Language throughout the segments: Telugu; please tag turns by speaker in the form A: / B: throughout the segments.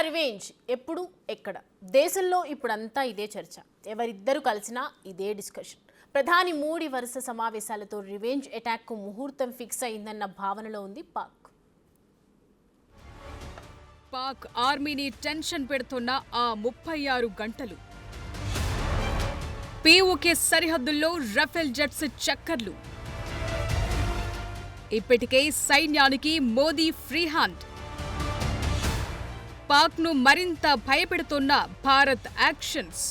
A: రివెంజ్ ఎప్పుడు ఎక్కడ దేశంలో ఇప్పుడంతా ఇదే చర్చ. ఎవరిద్దరు కలిసినా ఇదే డిస్కషన్. ప్రధాని మోడీ వరుస సమావేశాలతో రివెంజ్ అటాక్ కు ముహూర్తం ఫిక్స్ అయిందన్న భావనలో ఉంది పాక్.
B: పాక్ ఆర్మీని టెన్షన్ పెడుతున్న ఆ 36 గంటలు. పీఓకే సరిహద్దుల్లో రఫేల్ జెట్స్ చక్కర్లు. ఇప్పటికే సైన్యానికి మోదీ ఫ్రీ హ్యాండ్. పాక్ను మరింత భయపెడుతున్న భారత్ యాక్షన్స్.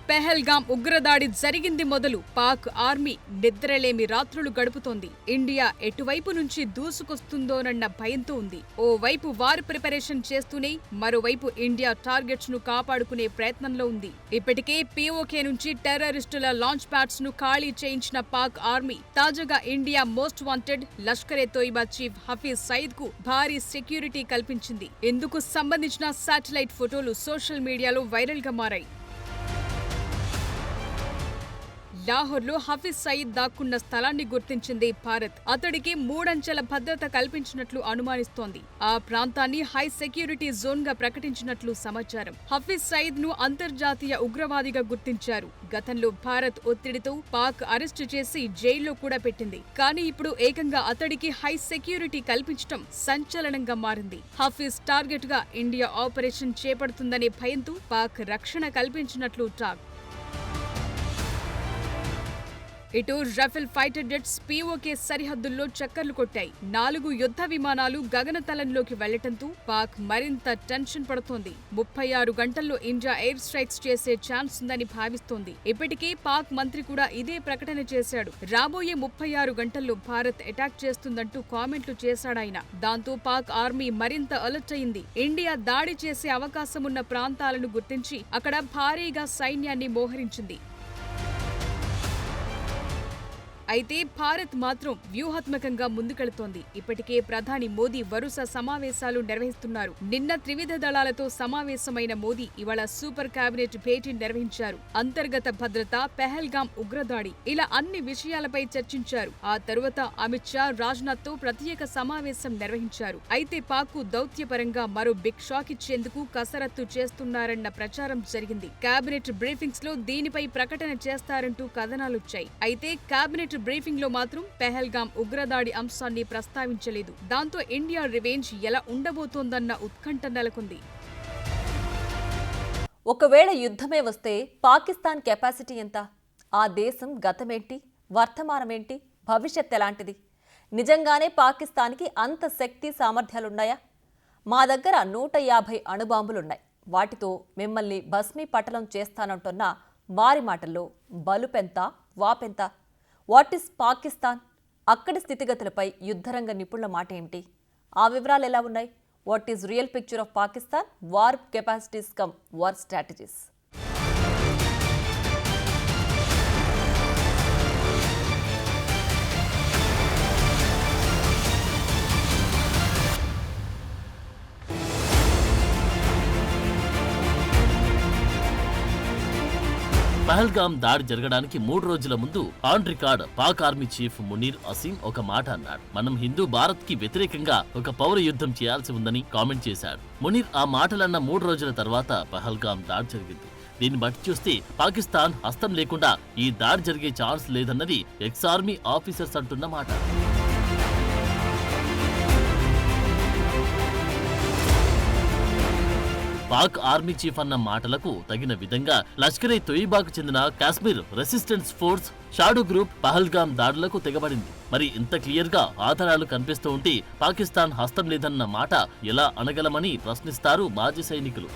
B: పెహల్గాం ఉగ్రదాడి జరిగింది మొదలు పాక్ ఆర్మీ నిద్రలేమి రాత్రులు గడుపుతోంది. ఇండియా ఎటువైపు నుంచి దూసుకొస్తుందోనన్న భయంతో ఉంది. ఓవైపు వార్ ప్రిపరేషన్ చేస్తూనే మరోవైపు ఇండియా టార్గెట్స్ ను కాపాడుకునే ప్రయత్నంలో ఉంది. ఇప్పటికే పీఓకే నుంచి టెర్రరిస్టుల లాంచ్ ప్యాడ్స్ ను ఖాళీ చేయించిన పాక్ ఆర్మీ తాజాగా India most wanted Lashkar-e Taiba chief Hafiz Saeed కు భారీ సెక్యూరిటీ కల్పించింది. ఇందుకు సంబంధించిన శాటిలైట్ ఫోటోలు సోషల్ మీడియాలో వైరల్ గా మారాయి. లాహోర్లో హఫీజ్ సయీద్ దాక్కున్న స్థలాన్ని గుర్తించింది భారత్. అతడికి 3 అంచెల భద్రత కల్పించినట్లు అనుమానిస్తోంది. ఆ ప్రాంతాన్ని హై సెక్యూరిటీ జోన్ గా ప్రకటించినట్లు సమాచారం. హఫీజ్ సయీద్ ను అంతర్జాతీయ ఉగ్రవాదిగా గుర్తించారు. గతంలో భారత్ ఒత్తిడితో పాక్ అరెస్టు చేసి జైల్లో కూడా పెట్టింది. కానీ ఇప్పుడు ఏకంగా అతడికి హై సెక్యూరిటీ కల్పించడం సంచలనంగా మారింది. హఫీజ్ టార్గెట్ గా ఇండియా ఆపరేషన్ చేపడుతుందనే భయంతో పాక్ రక్షణ కల్పించినట్లు టాక్. ఇటు రఫేల్ ఫైటర్ జెట్స్ పీఓకే సరిహద్దుల్లో చక్కర్లు కొట్టాయి. 4 యుద్ధ విమానాలు గగనతలంలోకి వెళ్లటంతో పాక్ మరింత టెన్షన్ పడుతోంది. 36 గంటల్లో ఇండియా ఎయిర్ స్ట్రైక్స్ చేసే ఛాన్స్ ఉందని భావిస్తోంది. ఇప్పటికే పాక్ మంత్రి కూడా ఇదే ప్రకటన చేశాడు. రాబోయే 36 గంటల్లో భారత్ అటాక్ చేస్తుందంటూ కామెంట్లు చేశాడాయన. దాంతో పాక్ ఆర్మీ మరింత అలర్ట్ అయింది. ఇండియా దాడి చేసే అవకాశమున్న ప్రాంతాలను గుర్తించి అక్కడ భారీగా సైన్యాన్ని మోహరించింది. అయితే భారత్ మాత్రం వ్యూహాత్మకంగా ముందుకెళుతోంది. ఇప్పటికే ప్రధాని మోదీ వరుస సమావేశాలు నిర్వహిస్తున్నారు. నిన్న త్రివిధ దళాలతో సమావేశమైన మోదీ ఇవాళ సూపర్ కేబినెట్ భేటీ నిర్వహించారు. అంతర్గత భద్రత, పెహల్గాం ఉగ్రదాడి ఇలా అన్ని విషయాలపై చర్చించారు. ఆ తరువాత అమిత్ షా, రాజ్నాథ్ తో ప్రత్యేక సమావేశం నిర్వహించారు. అయితే పాక్ కు దౌత్యపరంగా మరో బిగ్ షాక్ ఇచ్చేందుకు కసరత్తు చేస్తున్నారన్న ప్రచారం జరిగింది. కేబినెట్ బ్రీఫింగ్స్ లో దీనిపై ప్రకటన చేస్తారంటూ కథనాలొచ్చాయి. అయితే కేబినెట్ బ్రీఫింగ్ లో మాత్రం పెహల్గాం ఉగ్రదాడి అంశాన్ని ప్రస్తావించలేదు. దాంతో ఇండియా రివెంజ్ ఎలా ఉండబోతోందన్న ఉత్కంఠ నెలకొంది.
C: ఒకవేళ యుద్ధమే వస్తే పాకిస్తాన్ కెపాసిటీ ఎంత? ఆ దేశం గతమేంటి, వర్తమానమేంటి, భవిష్యత్ ఎలాంటిది? నిజంగానే పాకిస్తాన్కి అంత శక్తి సామర్థ్యాలున్నాయా? మా దగ్గర 150 అణుబాంబులున్నాయి, వాటితో మిమ్మల్ని భస్మీపటలం చేస్తానంటున్న వారి మాటల్లో బలుపెంత, వాపెంత? What is Pakistan? అక్కడి స్థితిగతులపై యుద్ధరంగ నిపుణుల మాట ఏమిటి? ఆ వివరాలు ఎలా ఉన్నాయి? What is real picture of Pakistan? War capacities come war strategies.
D: Pahalgam దాడి జరగడానికి 3 రోజుల ముందు on record Pak army chief Munir Asim ఒక మాట అన్నాడు. మనం హిందూ భారత్ కి వ్యతిరేకంగా ఒక పౌర యుద్ధం చేయాల్సి ఉందని కామెంట్ చేశాడు. మునీర్ ఆ మాటలన్న 3 రోజుల తర్వాత పహల్గాం దాడి జరిగింది. దీన్ని బట్టి చూస్తే పాకిస్తాన్ హస్తం లేకుండా ఈ దాడి జరిగే ఛాన్స్ లేదన్నది ఎక్స్ ఆర్మీ ఆఫీసర్స్ అంటున్న మాట. పాక్ ఆర్మీ చీఫ్ అన్న మాటలకు తగిన విధంగా లష్కరే తోయిబాకు చెందిన Kashmir resistance force shadow group Pahalgam దాడులకు తెగబడింది. మరి ఇంత క్లియర్ గా ఆధారాలు కనిపిస్తూ ఉంటే పాకిస్తాన్ హస్తం లేదన్న మాట ఎలా అనగలమని ప్రశ్నిస్తారు మాజీ సైనికులు.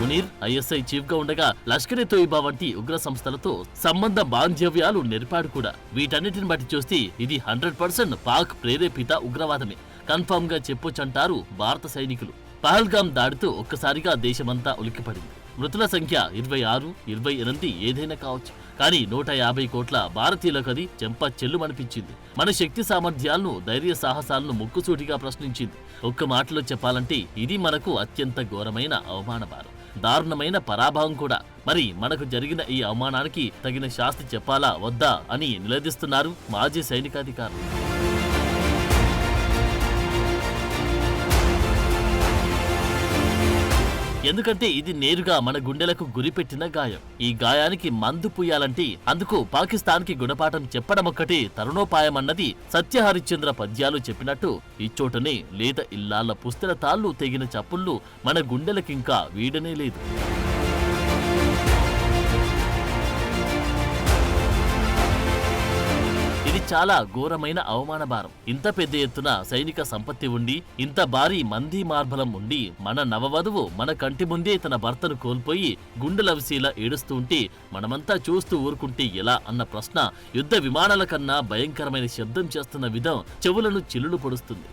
D: మునీర్ ఐఎస్ఐ చీఫ్ గా ఉండగా లష్కరే తోయిబా వంటి ఉగ్ర సంస్థలతో సంబంధ బాంధవ్యాలు నెరిపాడు కూడా. వీటన్నిటిని బట్టి చూస్తే ఇది 100% పాక్ ప్రేరేపిత ఉగ్రవాదమే కన్ఫర్మ్ గా చెప్పొచ్చంటారు భారత సైనికులు. పహల్గాం దాడితో ఒక్కసారిగా దేశమంతా ఉలిక్కిపడింది. మృతుల సంఖ్య 26, 28 ఏదైనా కావచ్చు. కానీ 150 కోట్ల భారతీయులకు అది చెంప చెల్లుమనిపించింది. మన శక్తి సామర్థ్యాలను, ధైర్య సాహసాలను ముక్కుసూటిగా ప్రశ్నించింది. ఒక్క మాటలో చెప్పాలంటే ఇది మనకు అత్యంత ఘోరమైన అవమాన భారం. దారుణమైన పరాభవం కూడా. మరి మనకు జరిగిన ఈ అవమానానికి తగిన శాస్తి చెప్పాలా వద్దా అని నిలదీస్తున్నారు మాజీ సైనికాధికారులు. ఎందుకంటే ఇది నేరుగా మన గుండెలకు గురిపెట్టిన గాయం. ఈ గాయానికి మందు పూయాలంటే అందుకు పాకిస్తాన్కి గుణపాఠం చెప్పడమొక్కటే తరుణోపాయమన్నది సత్యహరిశ్చంద్ర పద్యాలు చెప్పినట్టు ఇచ్చోటనే లేత ఇల్లాళ్ల పుస్తెల తాళ్లు తెగిన చప్పుళ్ళు మన గుండెలకింకా వీడనే లేదు. ఇది చాలా ఘోరమైన అవమాన భారం. ఇంత పెద్ద ఎత్తున సైనిక సంపత్తి ఉండి, ఇంత భారీ మంది మార్బలం ఉండి, మన నవవధువు మన కంటి ముందే తన భర్తను కోల్పోయి గుండెలవిసీలా ఏడుస్తూ ఉంటే మనమంతా చూస్తూ ఊరుకుంటే ఎలా అన్న ప్రశ్న యుద్ధ విమానాల కన్నా భయంకరమైన శబ్దం చేస్తున్న విధం చెవులను చిల్లులు పొడుస్తుంది.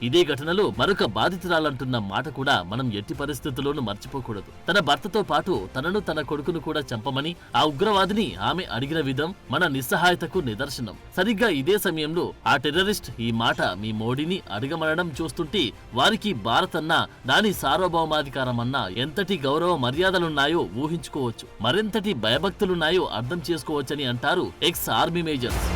D: ఇదే ఘటనలో మరొక బాధితురాలంటున్న మాట కూడా మనం ఎట్టి పరిస్థితుల్లోనూ మర్చిపోకూడదు. తన భర్తతో పాటు తనను తన కొడుకును కూడా చంపమని ఆ ఉగ్రవాదిని ఆమె అడిగిన విధం మన నిస్సహాయతకు నిదర్శనం. సరిగ్గా ఇదే సమయంలో ఆ టెర్రరిస్ట్ ఈ మాట మీ మోడీని అడగమనడం చూస్తుంటే వారికి భారత్ అన్నా దాని సార్వభౌమాధికారం అన్నా ఎంతటి గౌరవ మర్యాదలున్నాయో ఊహించుకోవచ్చు, మరెంతటి భయభక్తులున్నాయో అర్థం చేసుకోవచ్చని అంటారు ఎక్స్ ఆర్మీ మేజర్స్.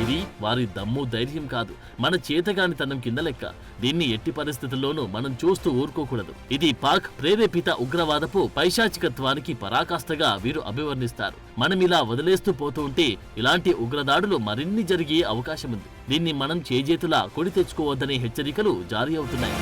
D: ఇది వారి దమ్ము ధైర్యం కాదు, మన చేతగానితనం కింద లెక్క. దీన్ని ఎట్టి పరిస్థితుల్లోనూ మనం చూస్తూ ఊరుకోకూడదు. ఇది పాక్ ప్రేరేపిత ఉగ్రవాదపు పైశాచికత్వానికి పరాకాష్ఠగా వీరు అభివర్ణిస్తారు. మనమిలా వదిలేస్తూ పోతూ ఉంటే ఇలాంటి ఉగ్రదాడులు మరిన్ని జరిగే అవకాశం ఉంది. దీన్ని మనం చేజేతులా కొడి తెచ్చుకోవద్దనే హెచ్చరికలు జారీ అవుతున్నాయి.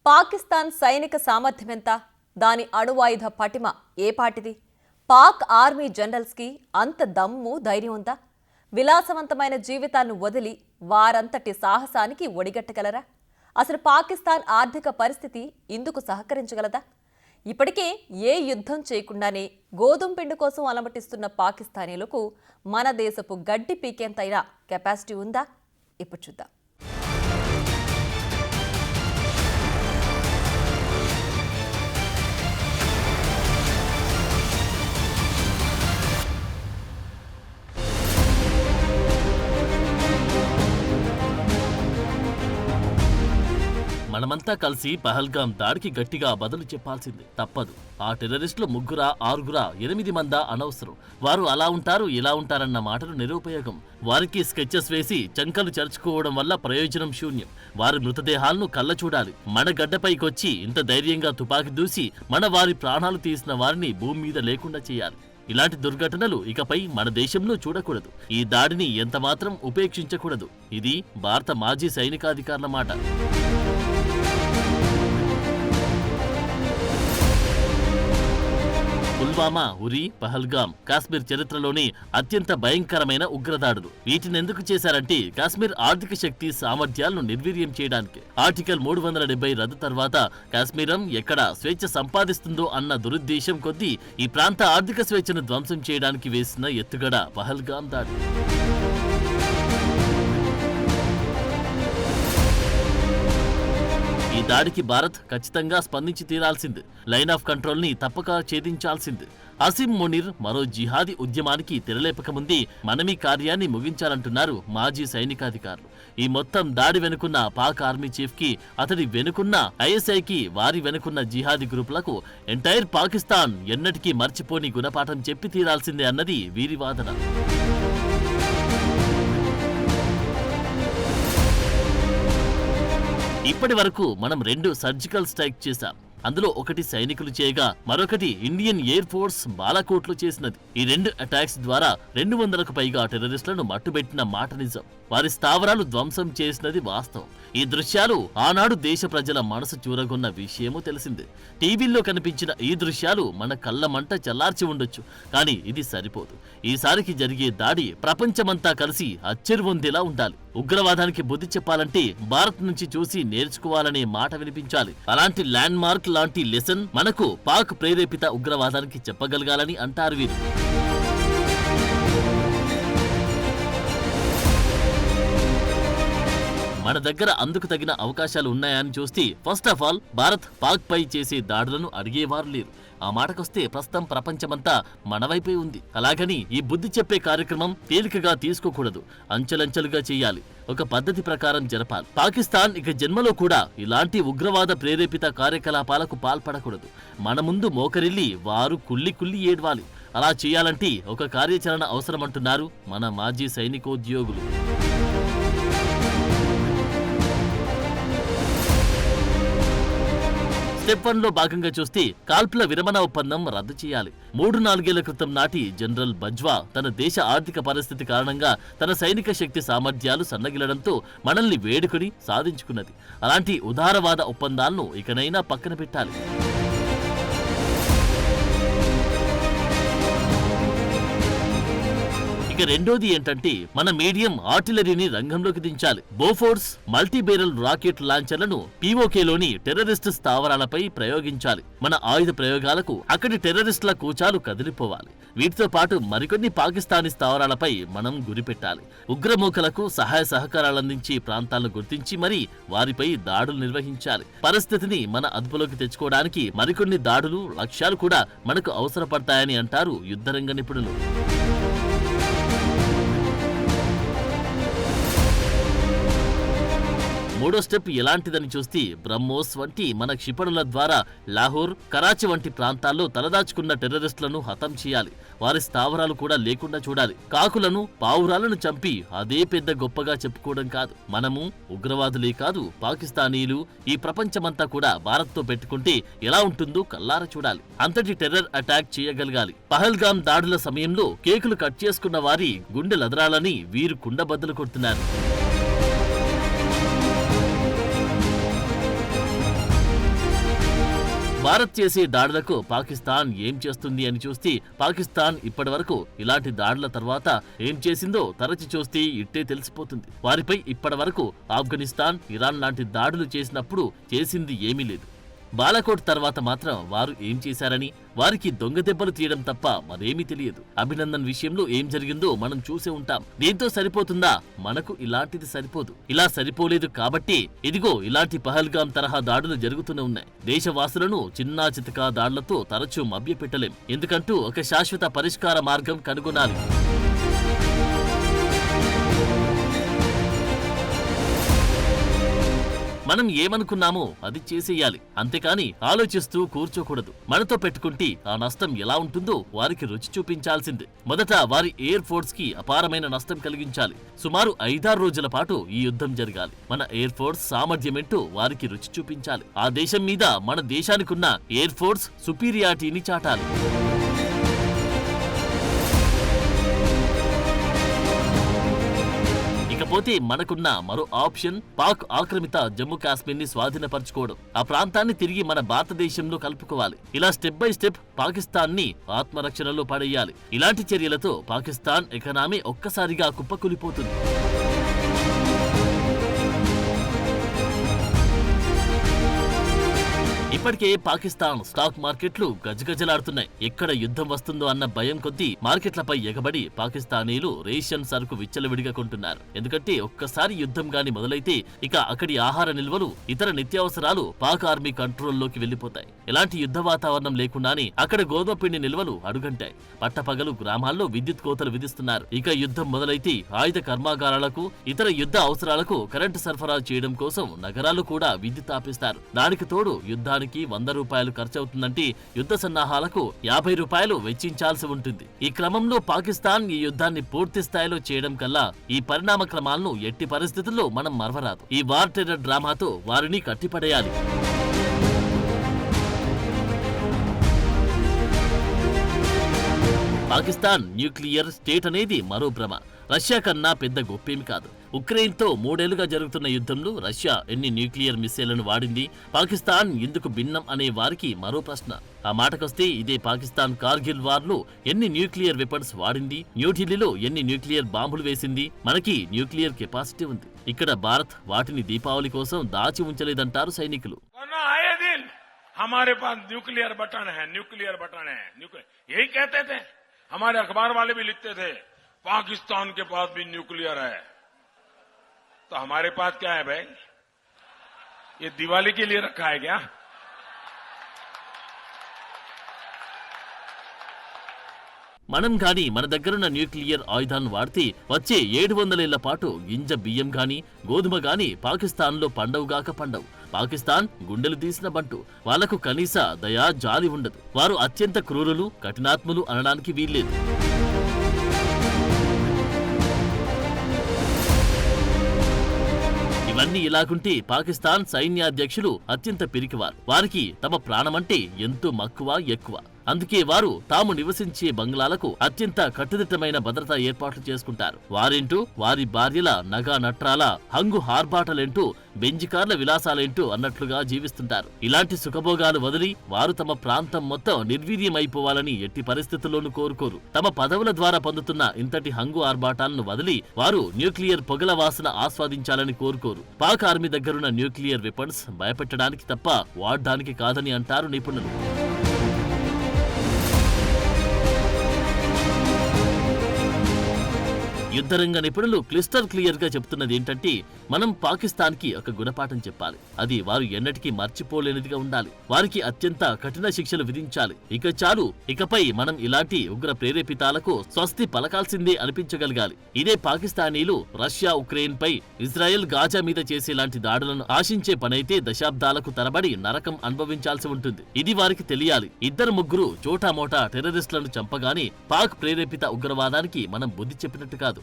C: పాకిస్తాన్ సైనిక సామర్థ్యం ఎంత? దాని అణువాయుధ పటిమ ఏ పాటిది? పాక్ ఆర్మీ జనరల్స్కి అంత దమ్ము ధైర్యం ఉందా? విలాసవంతమైన జీవితాలను వదిలి వారంతటి సాహసానికి ఒడిగట్టగలరా? అసలు పాకిస్తాన్ ఆర్థిక పరిస్థితి ఇందుకు సహకరించగలదా? ఇప్పటికే ఏ యుద్ధం చేయకుండానే గోధుమ పిండి కోసం అలమటిస్తున్న పాకిస్తానీలకు మన దేశపు గడ్డి పీకేంతైనా కెపాసిటీ ఉందా? ఇప్పుడు చూద్దాం.
D: మనమంతా కలిసి పహల్గాం దాడికి గట్టిగా బదులు చెప్పాల్సిందే, తప్పదు. ఆ టెర్రరిస్టులు 3, 6, 8 మందా అనవసరం. వారు అలా ఉంటారు ఇలా ఉంటారన్న మాటలు నిరుపయోగం. వారికి స్కెచెస్ వేసి చంకలు చరుచుకోవడం వల్ల ప్రయోజనం శూన్యం. వారి మృతదేహాలను కళ్ళ చూడాలి. మన గడ్డపైకొచ్చి ఇంత ధైర్యంగా తుపాకీ దూసి మన వారి ప్రాణాలు తీసిన వారిని భూమి మీద లేకుండా చేయాలి. ఇలాంటి దుర్ఘటనలు ఇకపై మన దేశంలో చూడకూడదు. ఈ దాడిని ఎంతమాత్రం ఉపేక్షించకూడదు. ఇది భారత మాజీ సైనికాధికారుల మాట. పుల్వామా, ఉరి, పహల్గాం కాశ్మీర్ చరిత్రలోని అత్యంత భయంకరమైన ఉగ్రదాడులు. వీటినెందుకు చేశారంటే కాశ్మీర్ ఆర్థిక శక్తి సామర్థ్యాలను నిర్వీర్యం చేయడానికి. ఆర్టికల్ 370 రద్దు తర్వాత కాశ్మీరం ఎక్కడ స్వేచ్ఛ సంపాదిస్తుందో అన్న దురుద్దేశం కొద్దీ ఈ ప్రాంత ఆర్థిక స్వేచ్ఛను ధ్వంసం చేయడానికి వేసిన ఎత్తుగడ పహల్గాం దాడి. ఈ దాడికి భారత్ ఖచ్చితంగా స్పందించి తీరాల్సింది. లైన్ ఆఫ్ కంట్రోల్ ని తప్పక ఛేదించాల్సింది. అసీం మునీర్ మరో జిహాదీ ఉద్యమానికి తెరలేపకముందే మనమీ కార్యాన్ని ముగించాలంటున్నారు మాజీ సైనికాధికారులు. ఈ మొత్తం దాడి వెనుకున్న పాక్ ఆర్మీ చీఫ్ కి, అతడి వెనుకున్న ఐఎస్ఐకి, వారి వెనుకున్న జిహాదీ గ్రూపులకు ఎంటైర్ పాకిస్తాన్ ఎన్నటికీ మర్చిపోని గుణపాఠం చెప్పి తీరాల్సిందే అన్నది వీరి వాదన. ఇప్పటి వరకు మనం 2 సర్జికల్ స్ట్రైక్ చేశాం. అందులో ఒకటి సైనికులు చేయగా మరొకటి ఇండియన్ ఎయిర్ ఫోర్స్ బాలాకోట్లో చేసినది. ఈ 2 అటాక్స్ ద్వారా 200కు పైగా టెర్రరిస్టులను మట్టుబెట్టిన మాట నిజం. వారి స్థావరాలు ధ్వంసం చేసినది వాస్తవం. ఈ దృశ్యాలు ఆనాడు దేశ ప్రజల మనసు చూరగొన్న విషయమూ తెలిసిందే. టీవీల్లో కనిపించిన ఈ దృశ్యాలు మన కళ్ళ మంట చల్లార్చి ఉండొచ్చు, కానీ ఇది సరిపోదు. ఈసారికి జరిగే దాడి ప్రపంచమంతా కలిసి అచ్చెరువొందేలా ఉండాలి. ఉగ్రవాదానికి బుద్ధి చెప్పాలంటే భారత్ నుంచి చూసి నేర్చుకోవాలనే మాట వినిపించాలి. అలాంటి ల్యాండ్ మార్క్ లాంటి లెసన్ మనకు పాక్ ప్రేరేపిత ఉగ్రవాదానికి చెప్పగలగాలని అంటారు వీరు. మన దగ్గర అందుకు తగిన అవకాశాలు ఉన్నాయని చూస్తే first of all Bharat Pak పై చేసే దాడులను అడిగేవారు లేరు. ఆ మాటకొస్తే ప్రస్తుతం ప్రపంచమంతా మన వైపే ఉంది. అలాగని ఈ బుద్ధి చెప్పే కార్యక్రమం తేలికగా తీసుకోకూడదు. అంచెలంచెలుగా చేయాలి. ఒక పద్ధతి ప్రకారం జరపాలి. పాకిస్తాన్ ఇక జన్మలో కూడా ఇలాంటి ఉగ్రవాద ప్రేరేపిత కార్యకలాపాలకు పాల్పడకూడదు. మన ముందు మోకరిల్లి వారు కుళ్ళి కుళ్ళి ఏడ్వాలి. అలా చేయాలంటే ఒక కార్యాచరణ అవసరమంటున్నారు మన మాజీ సైనికోద్యోగులు. స్టెప్ 1 లో భాగంగా చూస్తే కాల్పుల విరమణ ఒప్పందం రద్దు చేయాలి. 3-4 క్రితం నాటి జనరల్ బజ్వా తన దేశ ఆర్థిక పరిస్థితి కారణంగా తన సైనిక శక్తి సామర్థ్యాలు సన్నగిలడంతో మనల్ని వేడుకొని సాధించుకున్నది. అలాంటి ఉదారవాద ఒప్పందాలను ఇకనైనా పక్కన పెట్టాలి. ఇక రెండోది ఏంటంటే మన మీడియం ఆర్టిలరీని రంగంలోకి దించాలి. బోఫోర్స్ మల్టీబేరల్ రాకెట్ లాంచర్లను పీఓకేలోని టెర్రరిస్టు స్థావరాలపై ప్రయోగించాలి. మన ఆయుధ ప్రయోగాలకు అక్కడి టెర్రరిస్టుల కూచాలు కదిలిపోవాలి. వీటితో పాటు మరికొన్ని పాకిస్తానీ స్థావరాలపై మనం గురిపెట్టాలి. ఉగ్రమూకలకు సహాయ సహకారాలందించి ప్రాంతాలను గుర్తించి మరీ వారిపై దాడులు నిర్వహించాలి. పరిస్థితిని మన అదుపులోకి తెచ్చుకోవడానికి మరికొన్ని దాడులు లక్ష్యాలు కూడా మనకు అవసరపడతాయని అంటారు యుద్ధరంగ నిపుణులు. మూడో స్టెప్ ఎలాంటిదని చూస్తే బ్రహ్మోస్ వంటి మన క్షిపణుల ద్వారా లాహోర్, కరాచీ వంటి ప్రాంతాల్లో తలదాచుకున్న టెర్రరిస్టులను హతం చేయాలి. వారి స్థావరాలు కూడా లేకుండా చూడాలి. కాకులను, పావురాలను చంపి అదే పెద్ద గొప్పగా చెప్పుకోవడం కాదు. మనము ఉగ్రవాదులే కాదు, పాకిస్తానీలు, ఈ ప్రపంచమంతా కూడా భారత్తో పెట్టుకుంటే ఎలా ఉంటుందో కల్లారా చూడాలి. అంతటి టెర్రర్ అటాక్ చేయగలగాలి. పహల్గామ్ దాడుల సమయంలో కేకులు కట్ చేసుకున్న వారి గుండెలదరాలని వీరు కుండబద్దలు కొడుతున్నారు. భారత్ చేసే దాడులకు పాకిస్తాన్ ఏం చేస్తుంది అని చూస్తే పాకిస్తాన్ ఇప్పటివరకు ఇలాంటి దాడుల తర్వాత ఏం చేసిందో తరచి చూస్తే ఇట్టే తెలిసిపోతుంది. వారిపై ఇప్పటివరకు ఆఫ్ఘనిస్తాన్, ఇరాన్ లాంటి దాడులు చేసినప్పుడు చేసింది ఏమీ లేదు. బాలాకోట్ తర్వాత మాత్రం వారు ఏం చేశారని, వారికి దొంగ దెబ్బలు తీయడం తప్ప మరేమీ తెలియదు. అభినందన్ విషయంలో ఏం జరిగిందో మనం చూసే ఉంటాం. దీంతో సరిపోతుందా? మనకు ఇలాంటిది సరిపోదు. ఇలా సరిపోలేదు కాబట్టి ఇదిగో ఇలాంటి పహల్గామ్ తరహా దాడులు జరుగుతూనే ఉన్నాయి. దేశవాసులను చిన్నా చితకా దాడులతో తరచూ మభ్యపెట్టలేం. ఎందుకంటూ ఒక శాశ్వత పరిష్కార మార్గం కనుగొనాలి. మనం ఏమనుకున్నామో అది చేసేయాలి. అంతేకాని ఆలోచిస్తూ కూర్చోకూడదు. మనతో పెట్టుకుంటే ఆ నష్టం ఎలా ఉంటుందో వారికి రుచి చూపించాల్సిందే. మొదట వారి ఎయిర్ ఫోర్స్ కి అపారమైన నష్టం కలిగించాలి. సుమారు 5-6 రోజుల పాటు ఈ యుద్ధం జరగాలి. మన ఎయిర్ ఫోర్స్ సామర్థ్యమేంటో వారికి రుచి చూపించాలి. ఆ దేశం మీద మన దేశానికున్న ఎయిర్ ఫోర్స్ సుపీరియారిటీని చాటాలి. ఇకపోతే మనకున్న మరో ఆప్షన్ పాక్ ఆక్రమిత జమ్మూ కాశ్మీర్ ని స్వాధీనపరచుకోవడం. ఆ ప్రాంతాన్ని తిరిగి మన భారతదేశంలో కలుపుకోవాలి. ఇలా స్టెప్ బై స్టెప్ పాకిస్తాన్ ని ఆత్మరక్షణలో పడేయాలి. ఇలాంటి చర్యలతో పాకిస్తాన్ ఎకనామీ ఒక్కసారిగా కుప్పకూలిపోతుంది. ఇప్పటికే పాకిస్తాన్ స్టాక్ మార్కెట్లు గజగజలాడుతున్నాయి. ఎక్కడ యుద్ధం వస్తుందో అన్న భయం కొద్దీ మార్కెట్లపై ఎగబడి పాకిస్తానీలు రేషన్ సరుకు విచ్చలవిడిగా కొంటున్నారు. ఎందుకంటే ఒక్కసారి యుద్ధం గాని మొదలైతే ఇక అక్కడి ఆహార నిల్వలు, ఇతర నిత్యావసరాలు పాక్ ఆర్మీ కంట్రోల్లోకి వెళ్లిపోతాయి. ఎలాంటి యుద్ధ వాతావరణం లేకుండానే అక్కడ గోధుమ పిండి నిల్వలు అడుగంటాయి. పట్టపగలు గ్రామాల్లో విద్యుత్ కోతలు విధిస్తున్నారు. ఇక యుద్ధం మొదలైతే ఆయుధ కర్మాగారాలకు, ఇతర యుద్ధ అవసరాలకు కరెంటు సరఫరా చేయడం కోసం నగరాలు కూడా విద్యుత్ ఆపిస్తారు. దానికి తోడు యుద్ధానికి 100 రూపాయలు ఖర్చవుతుందంటే యుద్ధ సన్నాహాలకు 50 రూపాయలు వెచ్చించాల్సి ఉంటుంది. ఈ క్రమంలో పాకిస్తాన్ ఈ యుద్ధాన్ని పూర్తి స్థాయిలో చేయడం కల్లా ఈ పరిణామ క్రమాలను ఎట్టి పరిస్థితుల్లో మనం మరవరాదు. ఈ వార్ టెర్రర్ డ్రామాతో వారిని కట్టిపడేయాలి. పాకిస్తాన్ న్యూక్లియర్ స్టేట్ అనేది మరో భ్రమ. రష్యా కన్నా పెద్ద గొప్పేమి కాదు. ఉక్రెయిన్తో 3 ఏళ్లుగా జరుగుతున్న యుద్ధంలో రష్యా ఎన్ని న్యూక్లియర్ మిస్సైళ్లను వాడింది, పాకిస్తాన్ ఎందుకు భిన్నం అనే వారికి మరో ప్రశ్న. ఆ మాటకొస్తే ఇదే పాకిస్తాన్ కార్గిల్ వార్లో ఎన్ని న్యూక్లియర్ వెపన్స్ వాడింది, న్యూఢిల్లీలో ఎన్ని న్యూక్లియర్ బాంబులు వేసింది, మనకి న్యూక్లియర్ కెపాసిటీ ఉంది. ఇక్కడ భారత్ వాటిని దీపావళి కోసం దాచి ఉంచలేదంటారు సైనికులు.
E: हमारे पास न्यूक्लियर बटन है, यही कहते थे. हमारे अखबार वाले भी लिखते थे पाकिस्तान के पास भी न्यूक्लियर है. तो हमारे पास क्या है भाई? ये दिवाली के लिए रखा है क्या?
D: మనం గాని మన దగ్గరున్న న్యూక్లియర్ ఆయుధాన్ని వాడితే వచ్చే 700 ఏళ్ల పాటు గింజ బియ్యం గాని గోధుమ గాని పాకిస్తాన్లో పండవుగాక పండవు. పాకిస్తాన్ గుండెలు తీసిన బంటు. వాళ్లకు కనీస దయా జాలి ఉండదు. వారు అత్యంత క్రూరులు, కఠినాత్ములు అనడానికి వీల్లేదు. ఇవన్నీ ఇలాగుంటే పాకిస్తాన్ సైన్యాధ్యక్షులు అత్యంత పిరికివారు. వారికి తమ ప్రాణమంటే ఎంతో మక్కువ, ఎక్కువ. అందుకే వారు తాము నివసించే బంగ్లాలకు అత్యంత కట్టుదిట్టమైన భద్రతా ఏర్పాట్లు చేసుకుంటారు. వారేంటూ వారి భార్యల నగా నట్రాల హంగు హార్బాటలేంటూ బెంజికార్ల విలాసాలేంటూ అన్నట్లుగా జీవిస్తుంటారు. ఇలాంటి సుఖభోగాలు వదిలి వారు తమ ప్రాంతం మొత్తం నిర్వీర్యమైపోవాలని ఎట్టి పరిస్థితుల్లోనూ కోరుకోరు. తమ పదవుల ద్వారా పొందుతున్న ఇంతటి హంగు ఆర్భాటాలను వదిలి వారు న్యూక్లియర్ పొగల వాసన ఆస్వాదించాలని కోరుకోరు. పాక్ ఆర్మీ దగ్గరున్న న్యూక్లియర్ వెపన్స్ భయపెట్టడానికి తప్ప వాడడానికి కాదని అంటారు నిపుణులు. యుద్ధరంగ నిపుణులు క్లిస్టర్ క్లియర్ గా చెప్తున్నది ఏంటంటే, మనం పాకిస్తాన్ కి ఒక గుణపాఠం చెప్పాలి. అది వారు ఎన్నటికీ మర్చిపోలేనిదిగా ఉండాలి. వారికి అత్యంత కఠిన శిక్షలు విధించాలి. ఇక చాలు, ఇకపై మనం ఇలాంటి ఉగ్ర ప్రేరేపితాలకు స్వస్తి పలకాల్సిందే అనిపించగలగాలి. ఇదే పాకిస్తానీలు రష్యా ఉక్రెయిన్ పై ఇజ్రాయెల్ గాజా మీద చేసేలాంటి దాడులను ఆశించే పనైతే దశాబ్దాలకు తరబడి నరకం అనుభవించాల్సి ఉంటుంది. ఇది వారికి తెలియాలి. 2-3 చోటామోటా టెర్రరిస్టులను చంపగానే పాక్ ప్రేరేపిత ఉగ్రవాదానికి మనం బుద్ధి చెప్పినట్టు కాదు.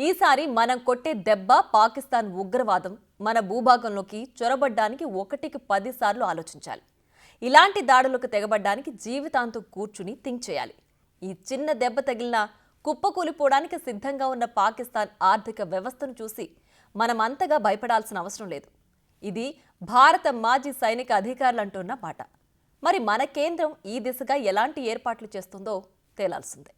C: ఈసారి మనం కొట్టే దెబ్బ పాకిస్తాన్ ఉగ్రవాదం మన భూభాగంలోకి చొరబడ్డానికి 1కి 10 సార్లు ఆలోచించాలి. ఇలాంటి దాడులకు తెగబడ్డానికి జీవితాంతం కూర్చుని థింక్ చేయాలి. ఈ చిన్న దెబ్బ తగిలినా కుప్పకూలిపోవడానికి సిద్ధంగా ఉన్న పాకిస్తాన్ ఆర్థిక వ్యవస్థను చూసి మనం అంతగా భయపడాల్సిన అవసరం లేదు. ఇది భారత మాజీ సైనిక అధికారులు అంటున్న మాట. మరి మన కేంద్రం ఈ దిశగా ఎలాంటి ఏర్పాట్లు చేస్తుందో తేలాల్సిందే.